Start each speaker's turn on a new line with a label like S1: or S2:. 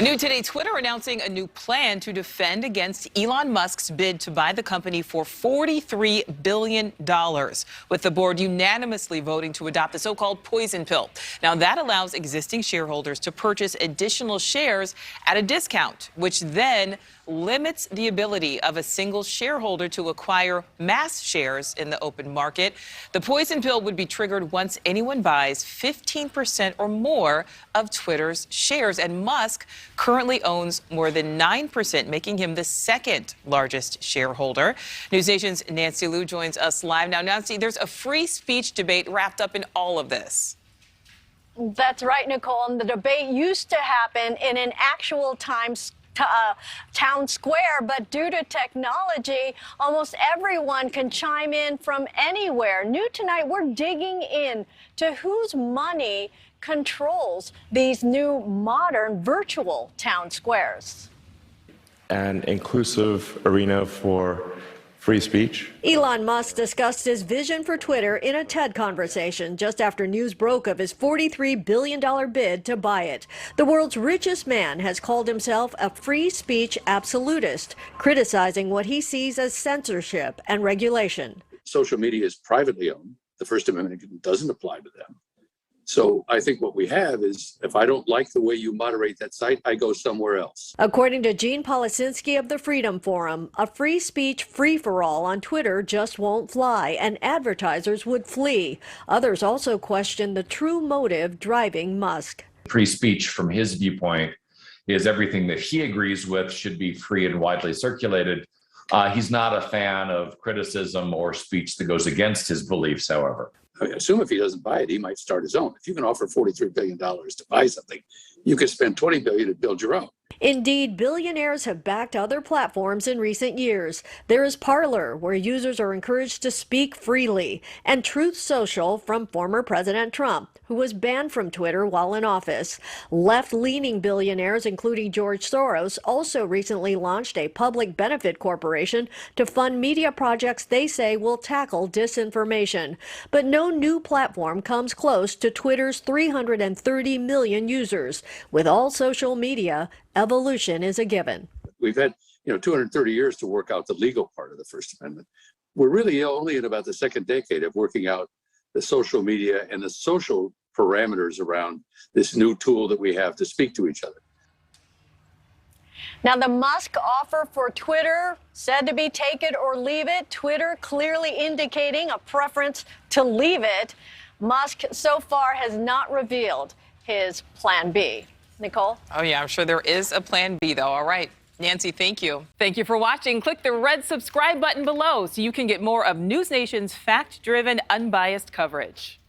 S1: New today, Twitter announcing a new plan to defend against Elon Musk's bid to buy the company for $43 billion, with the board unanimously voting to adopt the so-called poison pill. Now, that allows existing shareholders to purchase additional shares at a discount, which then limits the ability of a single shareholder to acquire mass shares in the open market. The poison pill would be triggered once anyone buys 15% or more of Twitter's shares, and Musk currently owns more than 9%, making him the second largest shareholder. NewsNation's Nancy Liu joins us live now. Nancy, there's a free speech debate wrapped up in all of this.
S2: That's right, Nicole. And the debate used to happen in an actual town square, but due to technology, almost everyone can chime in from anywhere. New tonight, we're digging in to whose money controls these new modern virtual town squares.
S3: An inclusive arena for free speech.
S4: Elon Musk discussed his vision for Twitter in a TED conversation just after news broke of his $43 billion bid to buy it. The world's richest man has called himself a free speech absolutist, criticizing what he sees as censorship and regulation.
S5: Social media is privately owned. The First Amendment doesn't apply to them. So I think what we have is, if I don't like the way you moderate that site, I go somewhere else.
S4: According to Gene Policinski of the Freedom Forum, a free speech free-for-all on Twitter just won't fly, and advertisers would flee. Others also question the true motive driving Musk.
S6: Free speech, from his viewpoint, is everything that he agrees with should be free and widely circulated. He's not a fan of criticism or speech that goes against his beliefs, however.
S5: I assume if he doesn't buy it, he might start his own. If you can offer $43 billion to buy something, you could spend $20 billion to build your own.
S4: Indeed, billionaires have backed other platforms in recent years. There is Parler, where users are encouraged to speak freely, and Truth Social from former President Trump, who was banned from Twitter while in office. Left-leaning billionaires, including George Soros, also recently launched a public benefit corporation to fund media projects they say will tackle disinformation. But no new platform comes close to Twitter's 330 million users. With all social media, evolution is a given.
S5: We've had 230 years to work out the legal part of the First Amendment. We're really only in about the second decade of working out the social media and the social parameters around this new tool that we have to speak to each other.
S2: Now, the Musk offer for Twitter said to be take it or leave it. Twitter clearly indicating a preference to leave it. Musk so far has not revealed his plan B. Nicole?
S1: Oh, yeah, I'm sure there is a plan B, though. All right. Nancy, thank you. Thank you for watching. Click the red subscribe button below so you can get more of NewsNation's fact-driven, unbiased coverage.